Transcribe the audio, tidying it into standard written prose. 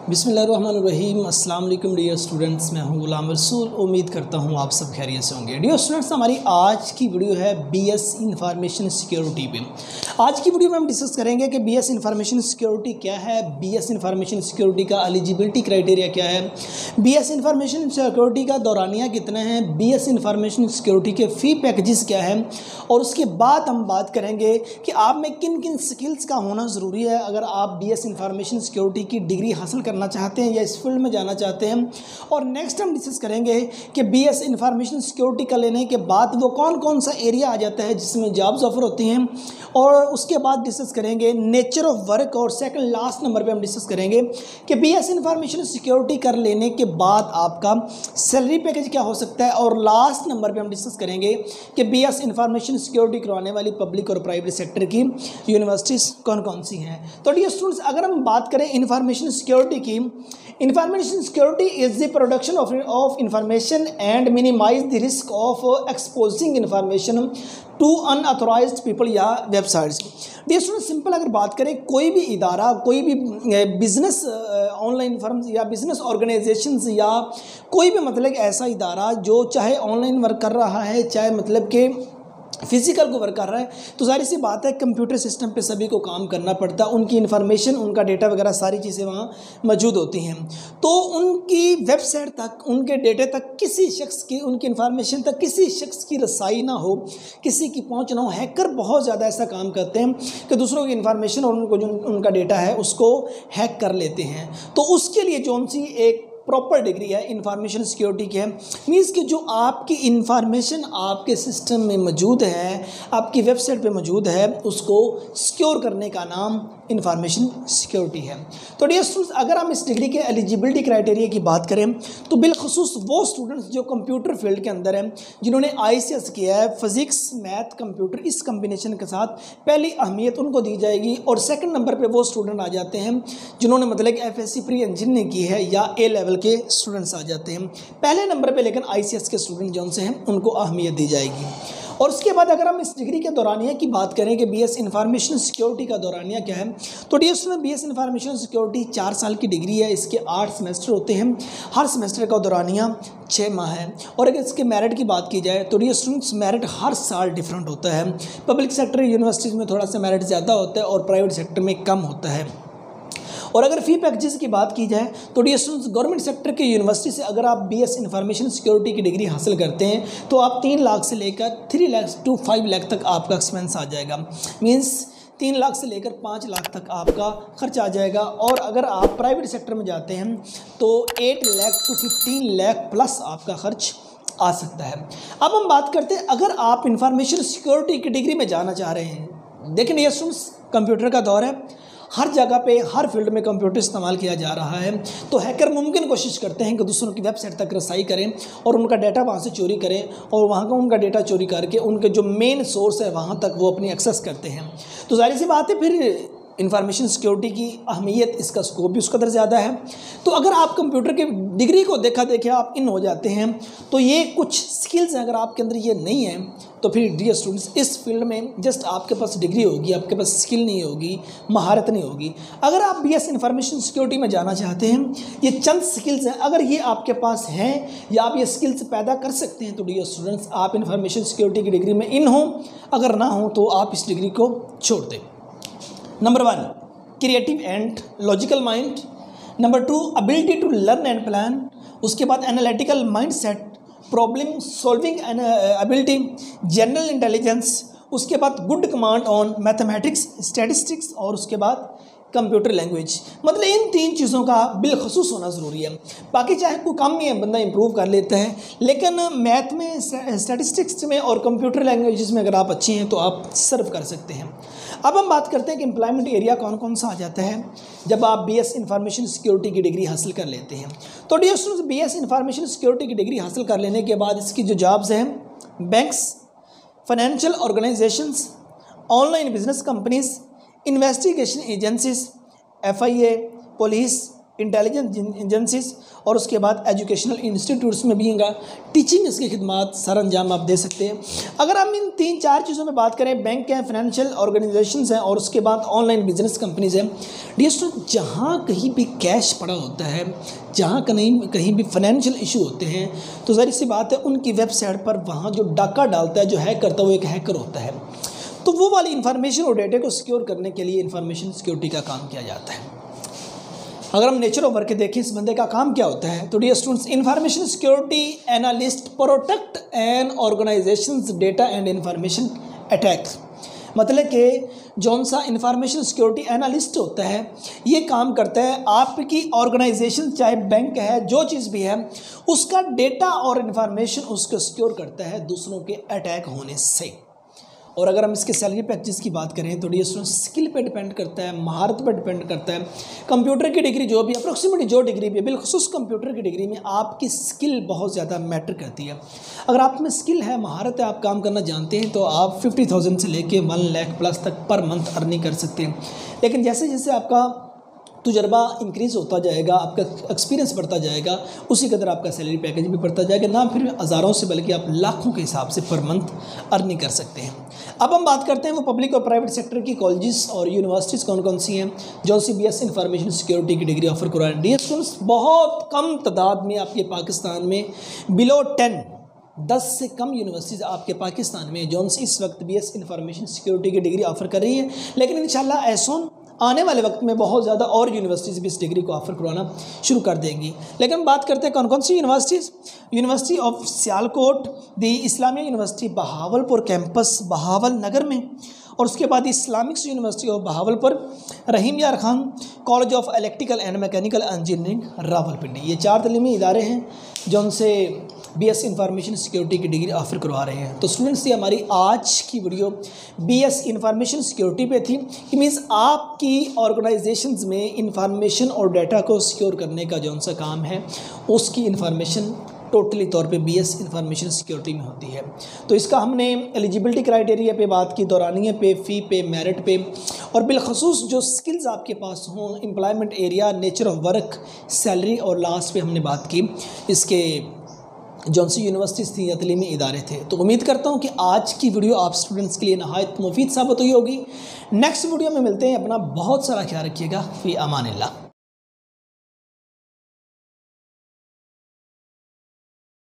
बिस्मिल्लाहिर्रहमानिर्रहीम। अस्सलाम वालेकुम डियर स्टूडेंट्स, मैं हूं गुलाम रसूल। उम्मीद करता हूं आप सब खैरियत से होंगे। डियर स्टूडेंट्स, हमारी आज की वीडियो है बीएस इंफॉर्मेशन सिक्योरिटी पे। आज की वीडियो में हम डिस्कस करेंगे कि बीएस इंफॉर्मेशन सिक्योरिटी क्या है, बीएस इंफॉर्मेशन सिक्योरिटी का एलिजिबिलिटी क्राइटेरिया क्या है, बीएस इंफॉर्मेशन सिक्योरिटी का दौरानिया कितना है, बीएस इंफॉर्मेशन सिक्योरिटी के फ़ी पैकेजेस क्या है, और उसके बाद हम बात करेंगे कि आप में किन किन स्किल्स का होना ज़रूरी है अगर आप बीएस इंफॉर्मेशन सिक्योरिटी की डिग्री हासिल करना चाहते हैं या इस फील्ड में जाना चाहते हैं। और नेक्स्ट हम डिस्कस करेंगे कि बीएस इंफॉर्मेशन सिक्योरिटी का लेने के बाद वो कौन कौन सा एरिया आ जाता है जिसमें जॉब्स ऑफर होती हैं, और उसके बाद डिस्कस करेंगे नेचर ऑफ वर्क, और सेकंड लास्ट नंबर पे हम डिस्कस करेंगे कि बीएस इंफॉर्मेशन सिक्योरिटी कर लेने के बाद आपका सैलरी पैकेज क्या हो सकता है, और लास्ट नंबर पे हम डिस्कस करेंगे कि बीएस इंफॉर्मेशन सिक्योरिटी करवाने वाली पब्लिक और प्राइवेट सेक्टर की यूनिवर्सिटीज़ कौन कौन सी हैं। तो डियर स्टूडेंट्स, अगर हम बात करें इंफॉर्मेशन सिक्योरिटी की, information security is the production of information and minimise the risk of exposing information to unauthorised people या वेबसाइट्स। डियर स्टूडेंट, सिंपल अगर बात करें, कोई भी इदारा, कोई भी बिजनेस ऑनलाइन फर्म्स या बिजनेस ऑर्गेनाइजेशंस या कोई भी मतलब ऐसा इदारा जो चाहे ऑनलाइन वर्क कर रहा है, चाहे मतलब कि फिजिकल को वर्क कर रहा है, तो सारी सी बात है कंप्यूटर सिस्टम पे सभी को काम करना पड़ता है। उनकी इन्फॉर्मेशन, उनका डेटा वगैरह सारी चीज़ें वहाँ मौजूद होती हैं। तो उनकी वेबसाइट तक, उनके डेटा तक किसी शख्स की, उनकी इन्फॉर्मेशन तक किसी शख्स की रसाई ना हो, किसी की पहुँच ना हो। हैकर बहुत ज़्यादा ऐसा काम करते हैं कि दूसरों की इन्फॉर्मेशन और उनको जो उनका डेटा है उसको हैक कर लेते हैं। तो उसके लिए जो सी एक प्रॉपर डिग्री है इंफॉर्मेशन सिक्योरिटी की है, मीन्स कि जो आपकी इंफॉर्मेशन आपके सिस्टम में मौजूद है, आपकी वेबसाइट पे मौजूद है, उसको सिक्योर करने का नाम इंफॉर्मेशन सिक्योरिटी है। तो डियर स्टूडेंट्स, अगर हम इस डिग्री के एलिजिबिलिटी क्राइटेरिया की बात करें तो बिलखुसूस वो स्टूडेंट्स जो कंप्यूटर फील्ड के अंदर हैं, जिन्होंने ICS किया है, फिजिक्स मैथ कंप्यूटर, इस कम्बिनेशन के साथ पहली अहमियत उनको दी जाएगी। और सेकंड नंबर पे वो स्टूडेंट आ जाते हैं जिन्होंने मतलब FSC प्री इंजीनियरिंग की है या A लेवल के स्टूडेंट्स आ जाते हैं पहले नंबर पे, लेकिन ICS के स्टूडेंट जो से हैं उनको अहमियत दी जाएगी। और उसके बाद अगर हम इस डिग्री के दौरानिया की बात करें कि बीएस इंफॉर्मेशन सिक्योरिटी का दौरानिया क्या है, तो डियर्स में बीएस इंफॉर्मेशन सिक्योरिटी 4 साल की डिग्री है। इसके 8 सेमेस्टर होते हैं, हर सेमेस्टर का दौरानिया 6 माह है। और अगर इसके मेरिट की बात की जाए तो डियर स्टूडेंट्स, मेरिट हर साल डिफरेंट होता है। पब्लिक सेक्टर यूनिवर्सिटीज़ में थोड़ा सा मेरिट ज़्यादा होता है और प्राइवेट सेक्टर में कम होता है। और अगर फ़ी पैकेजेस की बात की जाए तो डियर स्टूडेंट्स, गवर्नमेंट सेक्टर की यूनिवर्सिटी से अगर आप बीएस इंफॉर्मेशन सिक्योरिटी की डिग्री हासिल करते हैं तो आप 3 लाख से लेकर 3 लाख टू 5 लाख तक आपका एक्सपेंस आ जाएगा। मीन्स 3 लाख से लेकर 5 लाख तक आपका खर्च आ जाएगा। और अगर आप प्राइवेट सेक्टर में जाते हैं तो 8 लाख टू 15 लाख प्लस आपका खर्च आ सकता है। अब हम बात करते हैं, अगर आप इंफॉर्मेशन सिक्योरिटी की डिग्री में जाना चाह रहे हैं, देखिए डियर स्टूडेंट्स, कंप्यूटर का दौर है, हर जगह पे, हर फील्ड में कंप्यूटर इस्तेमाल किया जा रहा है। तो हैकर मुमकिन कोशिश करते हैं कि दूसरों की वेबसाइट तक रसाई करें और उनका डाटा वहाँ से चोरी करें, और वहाँ का उनका डाटा चोरी करके उनके जो मेन सोर्स है वहाँ तक वो अपनी एक्सेस करते हैं। तो जाहिर सी बात है, फिर इंफॉर्मेशन सिक्योरिटी की अहमियत, इसका स्कोप भी उस कदर ज़्यादा है। तो अगर आप कंप्यूटर के डिग्री को देखा देखे आप इन हो जाते हैं, तो ये कुछ स्किल्स हैं, अगर आपके अंदर ये नहीं है तो फिर डियर स्टूडेंट्स, इस फील्ड में जस्ट आपके पास डिग्री होगी, आपके पास स्किल नहीं होगी, महारत नहीं होगी। अगर आप बीएस इंफॉर्मेशन सिक्योरिटी में जाना चाहते हैं, ये चंद स्किल्स हैं, अगर ये आपके पास हैं या आप ये स्किल्स पैदा कर सकते हैं तो डियर स्टूडेंट्स, आप इंफॉर्मेशन सिक्योरिटी की डिग्री में इन हो, अगर ना हो तो आप इस डिग्री को छोड़ दें। Number 1, creative and logical mind. Number 2, ability to learn and plan. उसके बाद analytical mind set, problem solving ability, general intelligence. उसके बाद good command on mathematics, statistics, और उसके बाद कंप्यूटर लैंग्वेज। मतलब इन 3 चीज़ों का बिलखसूस होना ज़रूरी है। बाकी चाहे कोई काम में है, बंदा इंप्रूव कर लेता है, लेकिन मैथ में, स्टैटिस्टिक्स में और कंप्यूटर लैंग्वेजेस में अगर आप अच्छे हैं तो आप सर्व कर सकते हैं। अब हम बात करते हैं कि एम्प्लॉयमेंट एरिया कौन कौन सा आ जाता है जब आप बीएस इंफॉर्मेशन सिक्योरिटी की डिग्री हासिल कर लेते हैं। तो dear students, BS information security की डिग्री हासिल कर लेने के बाद इसकी जो जॉब्स हैं, banks, financial organisations, online business companies, investigation agencies, FIA, police, intelligence agencies और उसके बाद एजुकेशनल इंस्टीट्यूट्स में भी इनका टीचिंग इसकी खिदमात सर अंजाम आप दे सकते हैं। अगर हम इन 3-4 चीज़ों में बात करें, बैंक हैं, फाइनेंशियल ऑर्गेनाइजेशंस हैं और उसके बाद ऑनलाइन बिजनेस कंपनीज हैं, डियर स्टूडेंट, जहाँ कहीं भी कैश पड़ा होता है, जहाँ कहीं भी फाइनेंशियल इशू होते हैं, तो ज़ाहिर सी बात है उनकी वेबसाइट पर वहाँ जो डाका डालता है, जो हैक करता है, वो एक हैकर होता है। तो वो वाली इन्फॉर्मेशन और डेटा को सिक्योर करने के लिए इन्फॉर्मेशन सिक्योरिटी का काम किया जाता है। अगर हम नेचर ऑफ वर्क देखें इस बंदे का काम क्या होता है, तो dear students, information security analyst protect an organisations data and information attack. मतलब कि जौन सा इन्फॉर्मेशन सिक्योरिटी एनालिस्ट होता है, ये काम करता है आपकी ऑर्गेनाइजेशन, चाहे बैंक है, जो चीज़ भी है, उसका डेटा और इन्फॉर्मेशन उसको सिक्योर करता है दूसरों के अटैक होने से। और अगर हम इसके सैलरी पैकेजेस की बात करें तो डियर स्टूडेंट्स, स्किल पे डिपेंड करता है, महारत पे डिपेंड करता है। कंप्यूटर की डिग्री जो भी अप्रोक्सीमेटली जो डिग्री भी है, बिलखुसूस कंप्यूटर की डिग्री में आपकी स्किल बहुत ज़्यादा मैटर करती है। अगर आप में स्किल है, महारत है, आप काम करना जानते हैं, तो आप 50,000 से लेके 1 लाख प्लस तक पर मंथ अर्निंग कर सकते हैं। लेकिन जैसे जैसे आपका तजुर्बा इंक्रीज़ होता जाएगा, आपका एक्सपीरियंस बढ़ता जाएगा, उसी कदर आपका सैलरी पैकेज भी बढ़ता जाएगा, ना फिर हज़ारों से बल्कि आप लाखों के हिसाब से पर मंथ अर्निंग कर सकते हैं। अब हम बात करते हैं वो पब्लिक और प्राइवेट सेक्टर की कॉलेजेस और यूनिवर्सिटीज़ कौन कौन सी हैं जो CBS इंफॉर्मेशन सिक्योरिटी की डिग्री ऑफर करवा रहे हैं। डियर स्टूडेंट्स, बहुत कम तादाद में आपके पाकिस्तान में बिलो 10 से कम यूनिवर्सिटीज़ आपके पाकिस्तान में जो इस वक्त BS इंफॉर्मेशन सिक्योरिटी की डिग्री ऑफर कर रही है, लेकिन इंशाल्लाह ऐसोन आने वाले वक्त में बहुत ज़्यादा और यूनिवर्सिटीज़ भी इस डिग्री को ऑफर करवाना शुरू कर देंगी। लेकिन हम बात करते हैं कौन कौन सी universities. University of Sialkot, the Islamia university Bahawalpur campus Bahawal Nagar में, और उसके बाद Islamic university of Bahawalpur, Rahim Yar Khan college of electrical and mechanical engineering Rawalpindi. ये 4 तलीमी इदारे हैं जो उनसे BS इंफॉर्मेशन सिक्योरिटी की डिग्री ऑफर करवा रहे हैं। तो स्टूडेंट्स, ये हमारी आज की वीडियो BS इंफॉर्मेशन सिक्योरिटी पे थी, कि मीन्स आपकी ऑर्गेनाइजेशंस में इंफॉर्मेशन और डाटा को सिक्योर करने का जो सा काम है, उसकी इंफॉर्मेशन टोटली तौर पे BS इंफॉर्मेशन सिक्योरिटी में होती है। तो इसका हमने एलिजिबिलिटी क्राइटेरिया पे बात की, दौरानिया पे, फ़ी पे, मेरिट पे, और बिलखसूस जो स्किल्स आपके पास हों, employment area, nature of work, salary, और लास्ट पे हमने बात की इसके जौन सी यूनिवर्सिटीज़ थी या तलीमी इदारे थे। तो उम्मीद करता हूँ कि आज की वीडियो आप स्टूडेंट्स के लिए नहायत मुफीद साबित हुई होगी। नेक्स्ट वीडियो में मिलते हैं। अपना बहुत सारा ख्याल रखिएगा। फ़ी अमानिल्लाह।